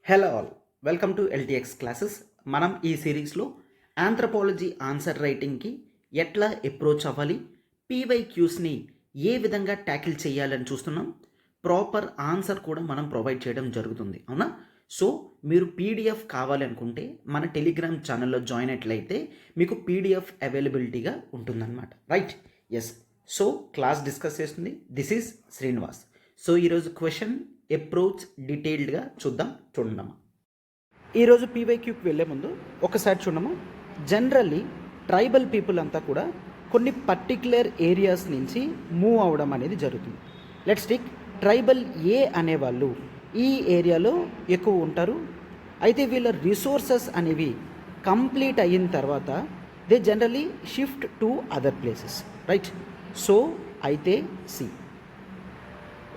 Hello all, welcome to LTX classes. మనం ఈ సిరీస్లో ఆంథ్రపాలజీ ఆన్సర్ రైటింగ్కి ఎట్లా అప్రోచ్ అవ్వాలి, పీవైక్యూస్ని ఏ విధంగా ట్యాకిల్ చేయాలని చూస్తున్నాం. ప్రాపర్ ఆన్సర్ కూడా మనం ప్రొవైడ్ చేయడం జరుగుతుంది, అవునా? సో మీరు పీడిఎఫ్ కావాలి అనుకుంటే మన టెలిగ్రామ్ ఛానల్లో జాయిన్ అట్లయితే మీకు పీడిఎఫ్ అవైలబిలిటీగా ఉంటుందన్నమాట, right? Yes. So class discuss చేస్తుంది దిస్ ఈజ్ శ్రీనివాస్. సో ఈరోజు క్వశ్చన్ అప్రోచ్ డీటెయిల్డ్గా చూడండమ్మా. ఈరోజు పీవైక్యూకి వెళ్ళే ముందు ఒకసారి చూడమ్మా. జనరల్లీ ట్రైబల్ పీపుల్ అంతా కూడా కొన్ని పర్టిక్యులర్ ఏరియాస్ నుంచి మూవ్ అవ్వడం అనేది జరుగుతుంది. లెట్స్ టేక్ ట్రైబల్ ఏ అనేవాళ్ళు ఈ ఏరియాలో ఎక్కువ ఉంటారు. అయితే వీళ్ళ రిసోర్సెస్ అనేవి కంప్లీట్ అయిన తర్వాత they generally shift to other places, right? So అయితే సి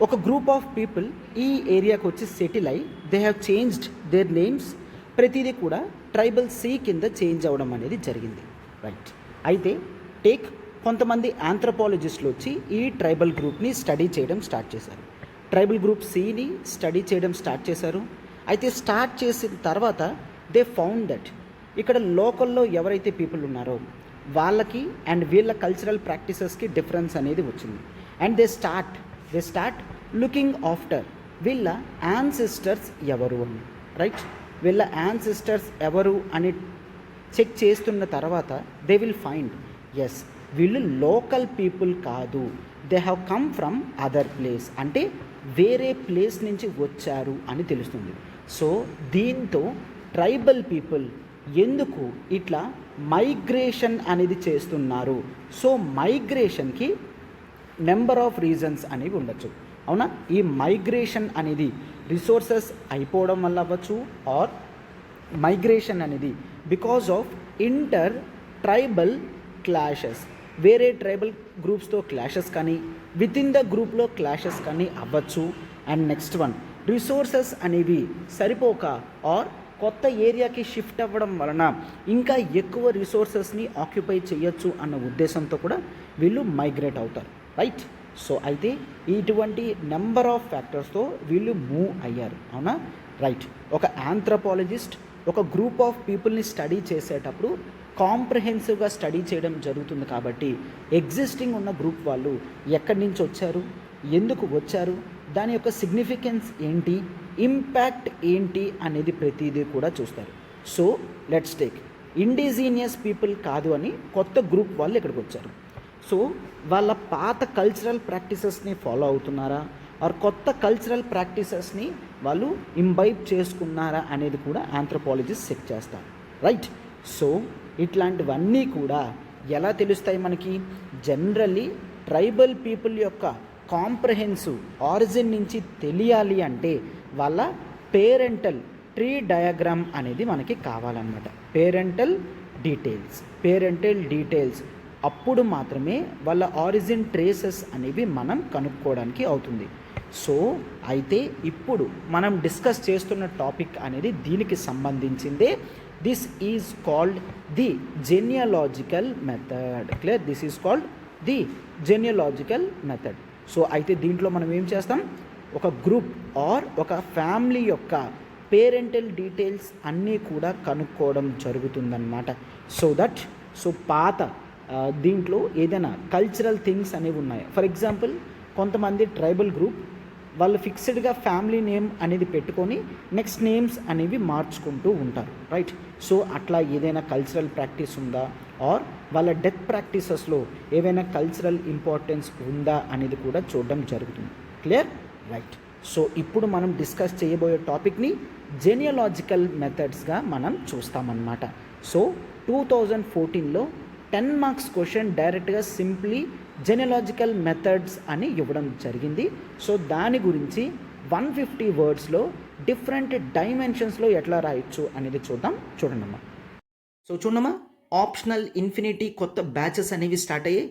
ఒక గ్రూప్ ఆఫ్ పీపుల్ ఈ ఏరియాకి వచ్చి సెటిల్ అయ్యి they have changed their names. ప్రతిదీ కూడా ట్రైబల్ సి కింద చేంజ్ అవ్వడం అనేది జరిగింది, రైట్? అయితే టేక్ కొంతమంది ఆంథ్రపాలజిస్టులు వచ్చి ఈ ట్రైబల్ గ్రూప్ని స్టడీ చేయడం స్టార్ట్ చేశారు. ట్రైబల్ గ్రూప్ సిని స్టడీ చేయడం స్టార్ట్ చేశారు. అయితే స్టార్ట్ చేసిన తర్వాత దే ఫౌండ్ దట్ ఇక్కడ లోకల్లో ఎవరైతే పీపుల్ ఉన్నారో వాళ్ళకి అండ్ వీళ్ళ కల్చరల్ ప్రాక్టీసెస్కి డిఫరెన్స్ అనేది వచ్చింది. And they start looking after వీళ్ళ యాన్సిస్టర్స్ ఎవరు అని, రైట్? వీళ్ళ యాన్సిస్టర్స్ ఎవరు అని చెక్ చేస్తున్న తర్వాత దే విల్ ఫైండ్ ఎస్ వీళ్ళు లోకల్ పీపుల్ కాదు, they have come from other place, అంటే వేరే ప్లేస్ నుంచి వచ్చారు అని తెలుస్తుంది. సో దీంతో ట్రైబల్ పీపుల్ ఎందుకు ఇట్లా మైగ్రేషన్ అనేది చేస్తున్నారు? సో మైగ్రేషన్కి నెంబర్ ఆఫ్ రీజన్స్ అనేవి ఉండొచ్చు, అవునా? ఈ మైగ్రేషన్ అనేది రిసోర్సెస్ అయిపోవడం వల్ల అవ్వచ్చు, ఆర్ మైగ్రేషన్ అనేది because of inter tribal clashes, వేరే ట్రైబల్ గ్రూప్స్తో క్లాషెస్ కానీ విత్ ఇన్ ద గ్రూప్లో క్లాషెస్ కానీ అవ్వచ్చు. అండ్ నెక్స్ట్ వన్, రిసోర్సెస్ అనేవి సరిపోక ఆర్ కొత్త ఏరియాకి షిఫ్ట్ అవ్వడం వలన ఇంకా ఎక్కువ రిసోర్సెస్ని ఆక్యుపై చేయొచ్చు అన్న ఉద్దేశంతో కూడా వీళ్ళు మైగ్రేట్ అవుతారు, రైట్? సో అయితే ఇటువంటి నెంబర్ ఆఫ్ ఫ్యాక్టర్స్తో వీళ్ళు మూవ్ అయ్యారు, అవునా? రైట్. ఒక ఆంథ్రపాలజిస్ట్ ఒక గ్రూప్ ఆఫ్ పీపుల్ని స్టడీ చేసేటప్పుడు కాంప్రహెన్సివ్గా స్టడీ చేయడం జరుగుతుంది. కాబట్టి ఎగ్జిస్టింగ్ ఉన్న గ్రూప్ వాళ్ళు ఎక్కడి నుంచి వచ్చారు, ఎందుకు వచ్చారు, దాని యొక్క సిగ్నిఫికెన్స్ ఏంటి, ఇంపాక్ట్ ఏంటి అనేది ప్రతిదీ కూడా చూస్తారు. So let's take indigenous people కాదు అని కొత్త గ్రూప్ వాళ్ళు ఇక్కడికి వచ్చారు. సో వాళ్ళ పాత కల్చరల్ ప్రాక్టీసెస్ని ఫాలో అవుతున్నారా ఆర్ కొత్త కల్చరల్ ప్రాక్టీసెస్ని వాళ్ళు ఇంబైబ్ చేసుకున్నారా అనేది కూడా ఆంథ్రపాలజిస్ట్ చెక్ చేస్తారు, రైట్? సో ఇట్లాంటివన్నీ కూడా ఎలా తెలుస్తాయి మనకి? జనరల్లీ ట్రైబల్ పీపుల్ యొక్క కాంప్రహెన్సివ్ ఆరిజిన్ నుంచి తెలియాలి అంటే వాళ్ళ పేరెంటల్ ట్రీ డయాగ్రామ్ అనేది మనకి కావాలన్నమాట. పేరెంటల్ డీటెయిల్స్ అప్పుడు మాత్రమే వాళ్ళ ఆరిజిన్ ట్రేసెస్ అనేవి మనం కనుక్కోవడానికి అవుతుంది. సో అయితే ఇప్పుడు మనం డిస్కస్ చేస్తున్న టాపిక్ అనేది దీనికి సంబంధించిందే. This is called the genealogical method. Clear? This is called the genealogical method. So అయితే దీంట్లో మనం ఏం చేస్తాం? ఒక గ్రూప్ ఆర్ ఒక ఫ్యామిలీ యొక్క పేరెంటల్ డీటెయిల్స్ అన్నీ కూడా కనుక్కోవడం జరుగుతుందన్నమాట. సో పాత దీంట్లో ఏదైనా కల్చరల్ థింగ్స్ అనేవి ఉన్నాయి. ఫర్ ఎగ్జాంపుల్ కొంతమంది ట్రైబల్ గ్రూప్ వాళ్ళు ఫిక్స్డ్గా ఫ్యామిలీ నేమ్ అనేది పెట్టుకొని నెక్స్ట్ నేమ్స్ అనేవి మార్చుకుంటూ ఉంటారు, రైట్? సో అట్లా ఏదైనా కల్చరల్ ప్రాక్టీస్ ఉందా ఆర్ వాళ్ళ డెత్ ప్రాక్టీసెస్లో ఏవైనా కల్చరల్ ఇంపార్టెన్స్ ఉందా అనేది కూడా చూడడం జరుగుతుంది. క్లియర్? రైట్. సో ఇప్పుడు మనం డిస్కస్ చేయబోయే టాపిక్ని జెనియాలజికల్ మెథడ్స్గా మనం చూస్తామన్నమాట. సో 2014లో 10 మార్క్స్ క్వశ్చన్ డైరెక్ట్గా సింప్లీ జెనియాలజికల్ మెథడ్స్ అని ఇవ్వడం జరిగింది. సో దాని గురించి 150 వర్డ్స్లో డిఫరెంట్ డైమెన్షన్స్లో ఎట్లా రాయొచ్చు అనేది చూడండమ్మా. సో చూడమ్మా, ఆప్షనల్ ఇన్ఫినిటీ కొత్త బ్యాచెస్ అనేవి స్టార్ట్ అయ్యాయి.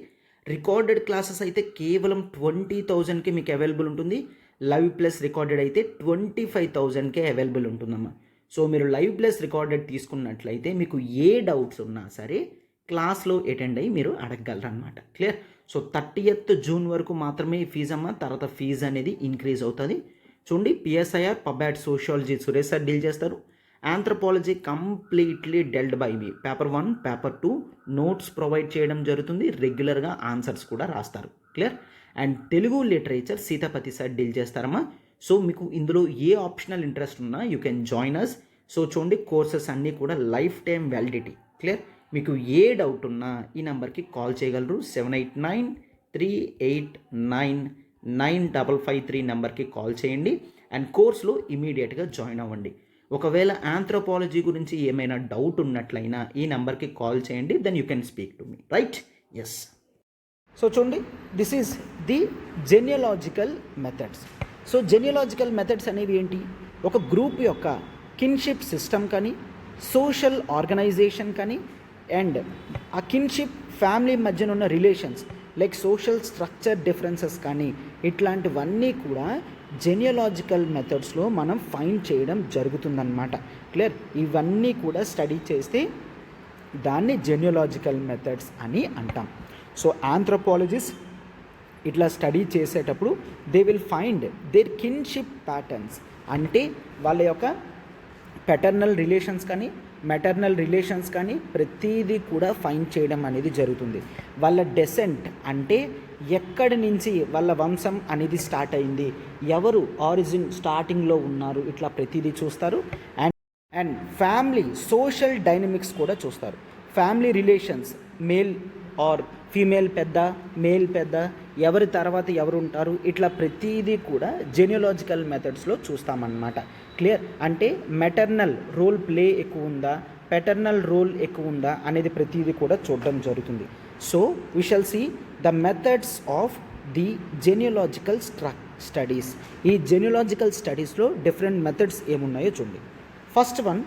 రికార్డెడ్ క్లాసెస్ అయితే కేవలం 20,000కి మీకు అవైలబుల్ ఉంటుంది. లైవ్ ప్లస్ రికార్డెడ్ అయితే 25,000కే అవైలబుల్ ఉంటుందమ్మా. సో మీరు లైవ్ ప్లస్ రికార్డెడ్ తీసుకున్నట్లయితే మీకు ఏ డౌట్స్ ఉన్నా సరే క్లాస్లో అటెండ్ అయ్యి మీరు అడగగలరు అనమాట. క్లియర్? సో 30th జూన్ వరకు మాత్రమే ఫీజు అమ్మ, తర్వాత ఫీజు అనేది ఇంక్రీజ్ అవుతుంది. చూడండి, PSIR pub ad sociology Suresh sir deal చేస్తారు. Anthropology completely dealt by me. Paper 1, paper 2 notes provide చేయడం జరుగుతుంది. రెగ్యులర్గా ఆన్సర్స్ కూడా రాస్తారు. Clear. And Telugu literature Seethapathi sir deal చేస్తారమ్మా. సో మీకు ఇందులో ఏ ఆప్షనల్ ఇంట్రెస్ట్ ఉన్నా you can join us. So చూడండి, కోర్సెస్ అన్నీ కూడా లైఫ్ టైం వ్యాలిడిటీ. క్లియర్. మీకు ఏ డౌట్ ఉన్నా ఈ నెంబర్కి కాల్ చేయగలరు. 7893899553 నెంబర్కి కాల్ చేయండి అండ్ కోర్స్లో ఇమీడియట్గా జాయిన్ అవ్వండి. ఒకవేళ ఆంథ్రోపాలజీ గురించి ఏమైనా డౌట్ ఉన్నట్లయినా ఈ నెంబర్కి కాల్ చేయండి. Then you can speak to me. Right? Yes. So చూడండి, this is the genealogical methods. So genealogical methods అనేవి ఏంటి? ఒక గ్రూప్ యొక్క కిన్షిప్ సిస్టమ్ కానీ, సోషల్ ఆర్గనైజేషన్ కానీ, అండ్ ఆ కిన్షిప్ ఫ్యామిలీ మధ్యన ఉన్న relations like social structure differences కానీ ఇట్లాంటివన్నీ కూడా జెనియలాజికల్ మెథడ్స్లో మనం ఫైండ్ చేయడం జరుగుతుందన్నమాట. క్లియర్. ఇవన్నీ కూడా స్టడీ చేస్తే దాన్ని జెనియలాజికల్ మెథడ్స్ అని అంటాం. సో ఆంథ్రోపాలజిస్ట్ ఇట్లా స్టడీ చేసేటప్పుడు they will find their kinship patterns, అంటే వాళ్ళ యొక్క పెటర్నల్ రిలేషన్స్ కానీ మెటర్నల్ రిలేషన్స్ కానీ ప్రతిదీ కూడా ఫైండ్ చేయడం అనేది జరుగుతుంది. వాళ్ళ డెసెంట్, అంటే ఎక్కడి నుంచి వాళ్ళ వంశం అనేది స్టార్ట్ అయింది, ఎవరు ఆరిజిన్ స్టార్టింగ్లో ఉన్నారు, ఇట్లా ప్రతిదీ చూస్తారు. అండ్ ఫ్యామిలీ సోషల్ డైనమిక్స్ కూడా చూస్తారు. Family relations, male or female పెద్ద, మేల్ పెద్ద, ఎవరి తర్వాత ఎవరు ఉంటారు, ఇట్లా ప్రతిదీ కూడా జెనియలాజికల్ మెథడ్స్లో చూస్తామన్నమాట. క్లియర్. అంటే మెటర్నల్ రోల్ ప్లే ఎక్కువ ఉందా, పెటర్నల్ రోల్ ఎక్కువ ఉందా అనేది ప్రతిదీ కూడా చూడడం జరుగుతుంది. So we shall see the methods of the genealogical studies. ఈ జెనియలాజికల్ స్టడీస్లో డిఫరెంట్ మెథడ్స్ ఏమున్నాయో చూడండి. First one,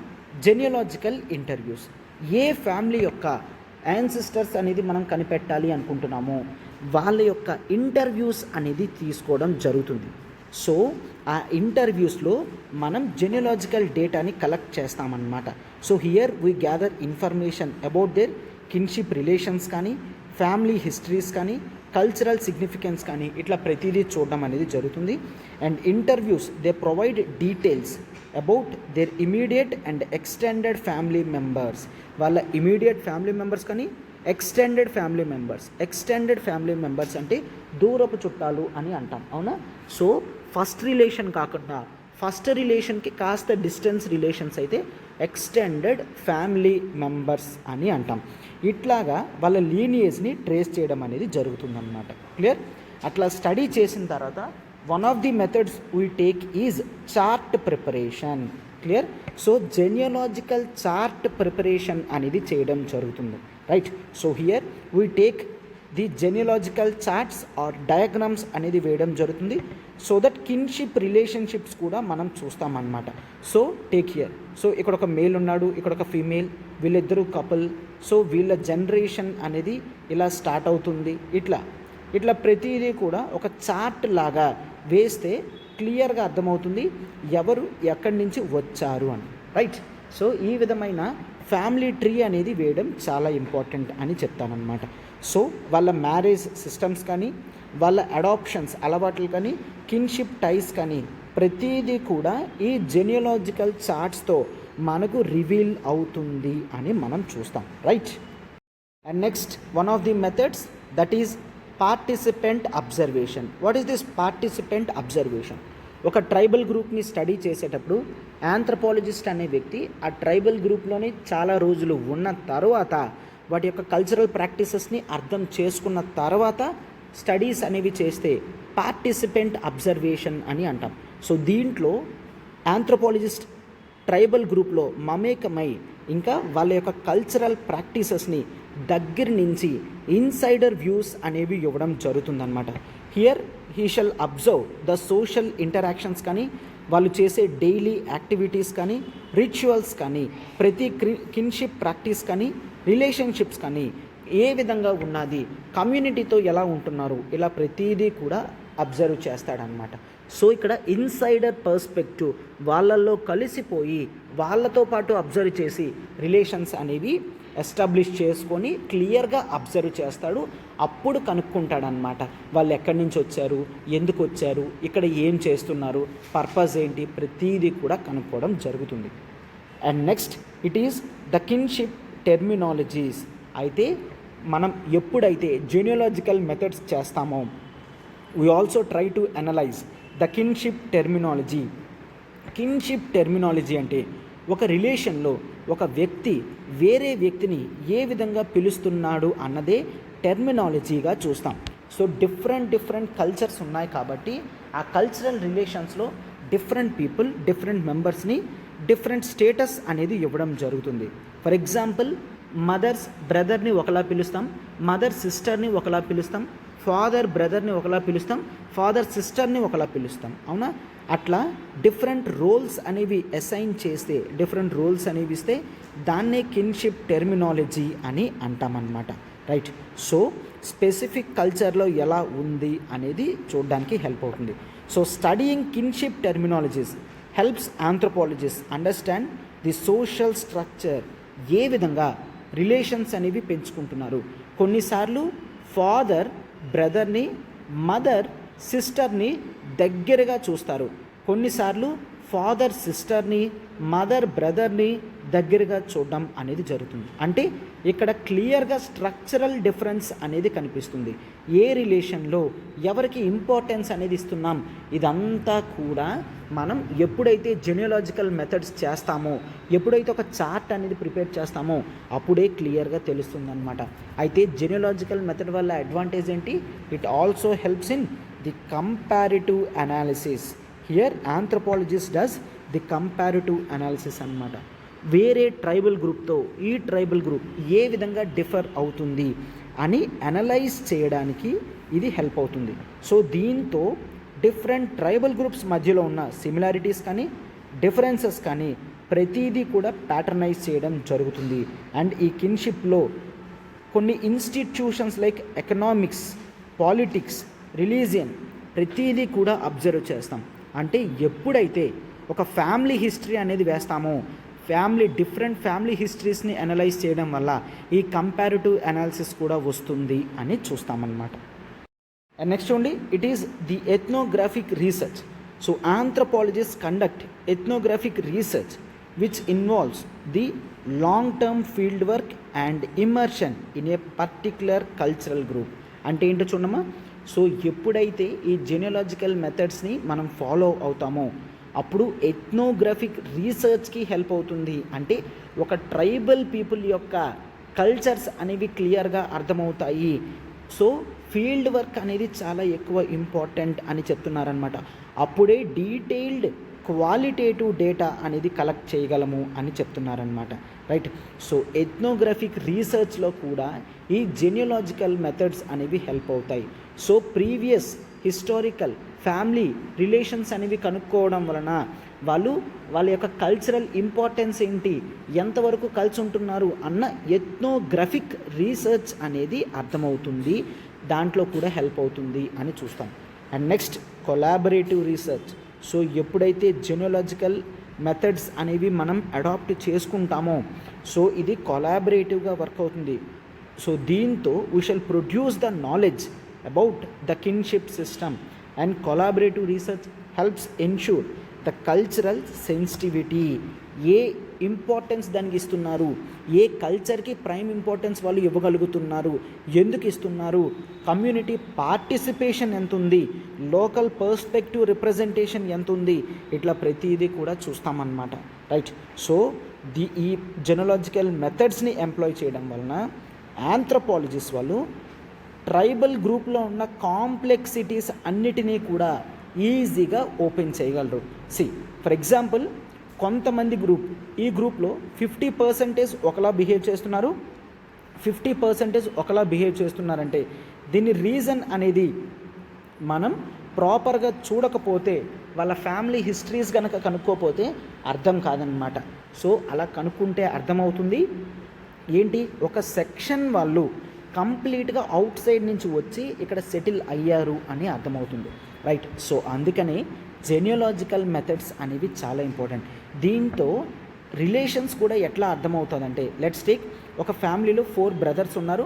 genealogical interviews. ఏ ఫ్యామిలీ యొక్క యాన్సిస్టర్స్ అనేది మనం కనిపెట్టాలి అనుకుంటున్నామో వాళ్ళ యొక్క ఇంటర్వ్యూస్ అనేది తీసుకోవడం జరుగుతుంది. సో ఆ ఇంటర్వ్యూస్లో మనం జెనియలాజికల్ డేటాని కలెక్ట్ చేస్తామన్నమాట. So here we gather information about their kinship relations కానీ, ఫ్యామిలీ హిస్టరీస్ కానీ, కల్చరల్ సిగ్నిఫికెన్స్ కానీ, ఇట్లా ప్రతిదీ చూడడం అనేది జరుగుతుంది. And interviews they provide details about their immediate and extended family members. వాళ్ళ ఇమీడియట్ ఫ్యామిలీ మెంబర్స్ కానీ, extended family members. Extended family members అంటే దూరపు చుట్టాలు అని అంటాం, అవునా? సో ఫస్ట్ రిలేషన్ కాకుండా ఫస్ట్ రిలేషన్కి కాస్త డిస్టెన్స్ రిలేషన్స్ అయితే ఎక్స్టెండెడ్ ఫ్యామిలీ మెంబర్స్ అని అంటాం. ఇట్లాగా వాళ్ళ లీనియేజ్ని ట్రేస్ చేయడం అనేది జరుగుతుందన్నమాట. క్లియర్. అట్లా స్టడీ చేసిన తర్వాత one of the methods we take is chart preparation. Clear. So genealogical chart preparation అనేది చేయడం జరుగుతుంది. Right. So here we take the genealogical charts or diagrams అనేది వేయడం జరుగుతుంది. సో దట్ కిన్షిప్ రిలేషన్షిప్స్ కూడా మనం చూస్తామన్నమాట. So take here. సో ఇక్కడ ఒక మేల్ ఉన్నాడు, ఇక్కడ ఒక ఫీమేల్, వీళ్ళిద్దరూ కపుల్. సో వీళ్ళ జనరేషన్ అనేది ఇలా స్టార్ట్ అవుతుంది. ఇట్లా ప్రతిదీ కూడా ఒక చార్ట్ లాగా వేస్తే క్లియర్గా అర్థమవుతుంది ఎవరు ఎక్కడి నుంచి వచ్చారు అని. రైట్. సో ఈ విధమైన ఫ్యామిలీ ట్రీ అనేది వేయడం చాలా ఇంపార్టెంట్ అని చెప్తానన్నమాట. సో వాళ్ళ మ్యారేజ్ సిస్టమ్స్ కానీ, వాళ్ళ అడాప్షన్స్ అలవాట్లు కానీ, కిన్షిప్ టైస్ కానీ ప్రతిదీ కూడా ఈ జెనియలాజికల్ చార్ట్స్తో మనకు రివీల్ అవుతుంది అని మనం చూస్తాం. Right. And next one of the methods that is participant observation. What is this participant observation? ఒక ట్రైబల్ గ్రూప్ని స్టడీ చేసేటప్పుడు ఆంథ్రోపాలజిస్ట్ అనే వ్యక్తి ఆ ట్రైబల్ గ్రూప్లోనే చాలా రోజులు ఉన్న తర్వాత వాటి యొక్క కల్చరల్ ప్రాక్టీసెస్ని అర్థం చేసుకున్న తర్వాత స్టడీస్ అనేవి చేస్తే పార్టిసిపెంట్ అబ్జర్వేషన్ అని అంటాం. సో దీంట్లో ఆంథ్రోపాలజిస్ట్ ట్రైబల్ గ్రూప్లో మమేకమై ఇంకా వాళ్ళ యొక్క కల్చరల్ ప్రాక్టీసెస్ని దగ్గర నుంచి ఇన్సైడర్ వ్యూస్ అనేవి ఇవ్వడం జరుగుతుందన్నమాట. Here he shall observe the social interactions కానీ, వాళ్ళు చేసే డైలీ యాక్టివిటీస్ కానీ, రిచువల్స్ కానీ, ప్రతి కిన్షిప్ ప్రాక్టీస్ కానీ, రిలేషన్షిప్స్ కానీ ఏ విధంగా ఉన్నది, కమ్యూనిటీతో ఎలా ఉంటున్నారు, ఇలా ప్రతిదీ కూడా అబ్జర్వ్ చేస్తాడనమాట. సో ఇక్కడ ఇన్సైడర్ పర్స్పెక్టివ్ వాళ్ళల్లో కలిసిపోయి వాళ్ళతో పాటు అబ్జర్వ్ చేసి రిలేషన్స్ అనేవి ఎస్టాబ్లిష్ చేసుకొని క్లియర్గా అబ్జర్వ్ చేస్తాడు. అప్పుడు కనుక్కుంటాడనమాట వాళ్ళు ఎక్కడి నుంచి వచ్చారు, ఎందుకు వచ్చారు, ఇక్కడ ఏం చేస్తున్నారు, పర్పస్ ఏంటి, ప్రతీది కూడా కనుక్కోవడం జరుగుతుంది. And next it is the kinship terminologies. అయితే మనం ఎప్పుడైతే జెనియాలజికల్ మెథడ్స్ చేస్తామో we also try to analyze the kinship terminology. Kinship terminology అంటే ఒక రిలేషన్లో ఒక వ్యక్తి వేరే వ్యక్తిని ఏ విధంగా పిలుస్తున్నాడు అన్నదే టెర్మినాలజీగా చూస్తాం. సో డిఫరెంట్ కల్చర్స్ ఉన్నాయి కాబట్టి ఆ కల్చరల్ రిలేషన్స్లో డిఫరెంట్ పీపుల్ డిఫరెంట్ మెంబర్స్ని డిఫరెంట్ స్టేటస్ అనేది ఇవ్వడం జరుగుతుంది. ఫర్ ఎగ్జాంపుల్ మదర్స్ బ్రదర్ని ఒకలా పిలుస్తాం, మదర్ సిస్టర్ని ఒకలా పిలుస్తాం, ఫాదర్ బ్రదర్ని ఒకలా పిలుస్తాం, ఫాదర్ సిస్టర్ని ఒకలా పిలుస్తాం. అవునా? అట్లా డిఫరెంట్ రోల్స్ అనేవి అసైన్ చేస్తే, డిఫరెంట్ రోల్స్ అనేవి ఇస్తే దాన్నే కిన్షిప్ టెర్మినాలజీ అని అంటామన్నమాట. రైట్. సో స్పెసిఫిక్ కల్చర్లో ఎలా ఉంది అనేది చూడడానికి హెల్ప్ అవుతుంది. So studying kinship terminologies helps anthropologist understand the social structure. ఏ విధంగా రిలేషన్స్ అనేవి పెంచుకుంటున్నారు. కొన్నిసార్లు ఫాదర్ బ్రదర్ని, మదర్ సిస్టర్ని దగ్గరగా చూస్తారు. కొన్నిసార్లు ఫాదర్ సిస్టర్ని, మదర్ బ్రదర్ని దగ్గరగా చూడడం అనేది జరుగుతుంది. అంటే ఇక్కడ క్లియర్గా స్ట్రక్చరల్ డిఫరెన్స్ అనేది కనిపిస్తుంది. ఏ రిలేషన్లో ఎవరికి ఇంపార్టెన్స్ అనేది ఇస్తున్నాం, ఇదంతా కూడా మనం ఎప్పుడైతే జెనియాలజికల్ మెథడ్స్ చేస్తామో, ఎప్పుడైతే ఒక చార్ట్ అనేది ప్రిపేర్ చేస్తామో అప్పుడే క్లియర్గా తెలుస్తుందన్నమాట. అయితే జెనియాలజికల్ మెథడ్ వల్ల అడ్వాంటేజ్ ఏంటి? It also helps in the comparative analysis. Here anthropologist does the comparative analysis అన్నమాట. వేరే ట్రైబల్ గ్రూప్తో ఈ ట్రైబల్ గ్రూప్ ఏ విధంగా డిఫర్ అవుతుంది అని అనలైజ్ చేయడానికి ఇది హెల్ప్ అవుతుంది. సో దీంతో డిఫరెంట్ ట్రైబల్ గ్రూప్స్ మధ్యలో ఉన్న సిమిలారిటీస్ కానీ డిఫరెన్సెస్ కానీ ప్రతిదీ కూడా ప్యాటర్నైజ్ చేయడం జరుగుతుంది. అండ్ ఈ కిన్షిప్లో కొన్ని institutions like economics, politics, religion ప్రతిదీ కూడా అబ్జర్వ్ చేస్తాం. అంటే ఎప్పుడైతే ఒక ఫ్యామిలీ హిస్టరీ అనేది వేస్తామో, డిఫరెంట్ ఫ్యామిలీ హిస్టరీస్ని అనలైజ్ చేయడం వల్ల ఈ కంపారిటివ్ అనాలిసిస్ కూడా వస్తుంది అని చూస్తామన్నమాట. అండ్ నెక్స్ట్ చూడండి, it is the ethnographic research. So anthropologist conduct ethnographic research which involves the long term field work and immersion in a particular cultural group. అంటే ఏంటో చూడమ్మా. సో ఎప్పుడైతే ఈ జెనియాలజికల్ మెథడ్స్ని మనం ఫాలో అవుతామో అప్పుడు ఎథ్నోగ్రాఫిక్ రీసెర్చ్కి హెల్ప్ అవుతుంది. అంటే ఒక ట్రైబల్ పీపుల్ యొక్క కల్చర్స్ అనేవి క్లియర్గా అర్థమవుతాయి. సో ఫీల్డ్ వర్క్ అనేది చాలా ఎక్కువ ఇంపార్టెంట్ అని చెప్తున్నారనమాట. అప్పుడే డీటెయిల్డ్ క్వాలిటేటివ్ డేటా అనేది కలెక్ట్ చేయగలము అని చెప్తున్నారనమాట. రైట్. సో ఎథ్నోగ్రాఫిక్ రీసెర్చ్లో కూడా ఈ జెనియాలజికల్ మెథడ్స్ అనేవి హెల్ప్ అవుతాయి. So previous historical family relations అనేవి కనుక్కోవడం వలన వాళ్ళ యొక్క కల్చరల్ ఇంపార్టెన్స్ ఏంటి, ఎంతవరకు కలిసి ఉంటున్నారు అన్న ఎథ్నోగ్రాఫిక్ రీసెర్చ్ అనేది అర్థమవుతుంది. దాంట్లో కూడా హెల్ప్ అవుతుంది అని చూస్తాం. And next collaborative research. So ఎప్పుడైతే జెనియాలజికల్ మెథడ్స్ అనేవి మనం అడాప్ట్ చేసుకుంటామో సో ఇది కొలాబరేటివ్గా వర్క్ అవుతుంది. సో దీంతో we shall produce the knowledge about the kinship system. And collaborative research helps ensure the cultural sensitivity. A importance దానికి ఇస్తున్నారు, ఏ కల్చర్కి ప్రైమ్ ఇంపార్టెన్స్ వాళ్ళు ఇవ్వగలుగుతున్నారు, ఎందుకు ఇస్తున్నారు, కమ్యూనిటీ పార్టిసిపేషన్ ఎంత ఉంది, లోకల్ పర్స్పెక్టివ్ రిప్రజెంటేషన్ ఎంత ఉంది, ఇట్లా ప్రతిదీ కూడా చూస్తామన్నమాట. రైట్. సో ఈ జెనియాలజికల్ మెథడ్స్ని ఎంప్లాయ్ చేయడం వలన ఆంథ్రోపాలజిస్ట్ వాళ్ళు ట్రైబల్ గ్రూప్లో ఉన్న కాంప్లెక్సిటీస్ అన్నిటినీ కూడా ఈజీగా ఓపెన్ చేయగలరు. ఫర్ ఎగ్జాంపుల్ కొంతమంది ఈ గ్రూప్లో 50% ఒకలా బిహేవ్ చేస్తున్నారు, 50% ఒకలా బిహేవ్ చేస్తున్నారంటే దీని రీజన్ అనేది మనం ప్రాపర్గా చూడకపోతే, వాళ్ళ ఫ్యామిలీ హిస్టరీస్ కనుక కనుక్కోపోతే అర్థం కాదనమాట. సో అలా కనుక్కుంటే అర్థమవుతుంది ఏంటి, ఒక సెక్షన్ వాళ్ళు కంప్లీట్గా అవుట్ సైడ్ నుంచి వచ్చి ఇక్కడ సెటిల్ అయ్యారు అని అర్థమవుతుంది. రైట్. సో అందుకని జెనియాలజికల్ మెథడ్స్ అనేవి చాలా ఇంపార్టెంట్. దీంతో రిలేషన్స్ కూడా ఎట్లా అర్థమవుతుందంటే లెట్స్ టేక్ ఒక ఫ్యామిలీలో 4 బ్రదర్స్ ఉన్నారు.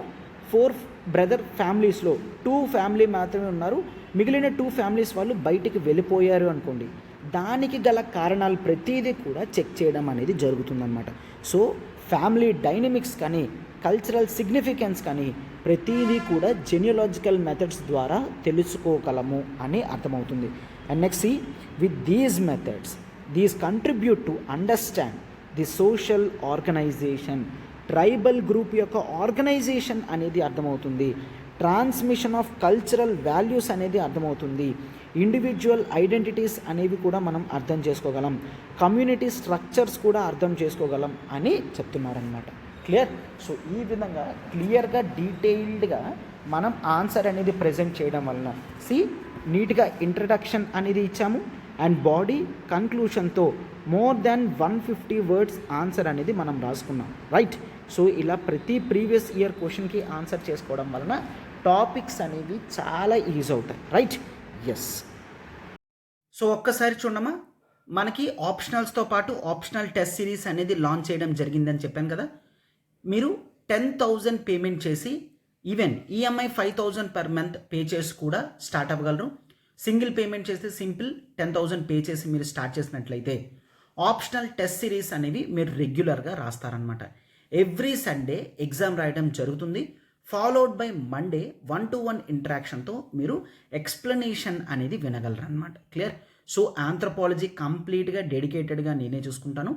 4 బ్రదర్ ఫ్యామిలీస్లో 2 ఫ్యామిలీ మాత్రమే ఉన్నారు. మిగిలిన 2 ఫ్యామిలీస్ వాళ్ళు బయటికి వెళ్ళిపోయారు అనుకోండి. దానికి గల కారణాలు ప్రతిదీ కూడా చెక్ చేయడం అనేది జరుగుతుందన్నమాట. సో ఫ్యామిలీ డైనమిక్స్ కానీ కల్చరల్ సిగ్నిఫికెన్స్ కానీ ప్రతిదీ కూడా జెనియలాజికల్ మెథడ్స్ ద్వారా తెలుసుకోగలము అని అర్థమవుతుంది. And next with these methods these contribute to understand the social organisation, tribal group యొక్క ఆర్గనైజేషన్ అనేది అర్థమవుతుంది. ట్రాన్స్మిషన్ ఆఫ్ కల్చరల్ వాల్యూస్ అనేది అర్థమవుతుంది. ఇండివిజువల్ ఐడెంటిటీస్ అనేవి కూడా మనం అర్థం చేసుకోగలం. కమ్యూనిటీ స్ట్రక్చర్స్ కూడా అర్థం చేసుకోగలం అని చెప్తున్నారనమాట. క్లియర్? సో ఈ విధంగా క్లియర్గా డీటెయిల్డ్గా మనం ఆన్సర్ అనేది ప్రజెంట్ చేయడం వలన నీట్గా ఇంట్రడక్షన్ అనేది ఇచ్చాము అండ్ బాడీ కన్క్లూషన్తో మోర్ దాన్ 150 వర్డ్స్ ఆన్సర్ అనేది మనం రాసుకున్నాం. రైట్? సో ఇలా ప్రతి ప్రీవియస్ ఇయర్ క్వశ్చన్కి ఆన్సర్ చేసుకోవడం వలన టాపిక్స్ అనేవి చాలా ఈజీ అవుతాయి. రైట్? ఎస్. సో ఒక్కసారి చూడమ్మా, మనకి ఆప్షనల్స్తో పాటు ఆప్షనల్ టెస్ట్ సిరీస్ అనేది లాంచ్ చేయడం జరిగిందని చెప్పాను కదా. మీరు 10,000 పేమెంట్ చేసి even EMI 5,000 per month pay చేసి కూడా స్టార్ట్ అవ్వగలరు. సింగిల్ పేమెంట్ చేస్తే సింపుల్ 10,000 పే చేసి మీరు స్టార్ట్ చేసినట్లయితే ఆప్షనల్ టెస్ట్ సిరీస్ అనేవి మీరు రెగ్యులర్గా రాస్తారనమాట. ఎవ్రీ సండే ఎగ్జామ్ రాయడం జరుగుతుంది. ఫాలోడ్ బై మండే 1-to-1 ఇంటరాక్షన్తో మీరు ఎక్స్ప్లెనేషన్ అనేది వినగలరు అనమాట. క్లియర్? సో ఆంథ్రోపాలజీ కంప్లీట్గా డెడికేటెడ్గా నేనే చూసుకుంటాను.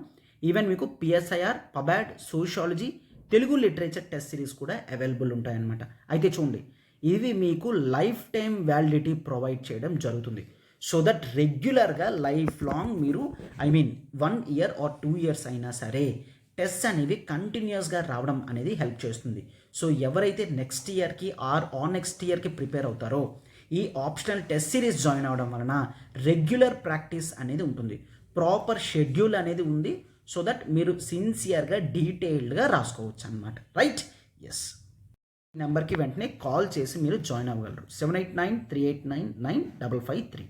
ఈవెన్ మీకు PSIR, pub ad, sociology, Telugu literature test series కూడా అవైలబుల్ ఉంటాయన్నమాట. అయితే చూడండి, ఇవి మీకు లైఫ్ టైం వ్యాలిడిటీ ప్రొవైడ్ చేయడం జరుగుతుంది. సో దట్ రెగ్యులర్గా లైఫ్ లాంగ్ మీరు 1 ఇయర్ ఆర్ 2 ఇయర్స్ అయినా సరే టెస్ట్ అనేవి కంటిన్యూస్గా రావడం అనేది హెల్ప్ చేస్తుంది. సో ఎవరైతే నెక్స్ట్ ఇయర్కి ఆర్ నెక్స్ట్ ఇయర్కి ప్రిపేర్ అవుతారో ఈ ఆప్షనల్ టెస్ట్ సిరీస్ జాయిన్ అవ్వడం వలన రెగ్యులర్ ప్రాక్టీస్ అనేది ఉంటుంది, ప్రాపర్ షెడ్యూల్ అనేది ఉంది. సో దట్ మీరు సిన్సియర్గా డీటెయిల్డ్గా రాసుకోవచ్చు అనమాట. రైట్? ఎస్. నెంబర్కి వెంటనే కాల్ చేసి మీరు జాయిన్ అవ్వగలరు. 7893899553.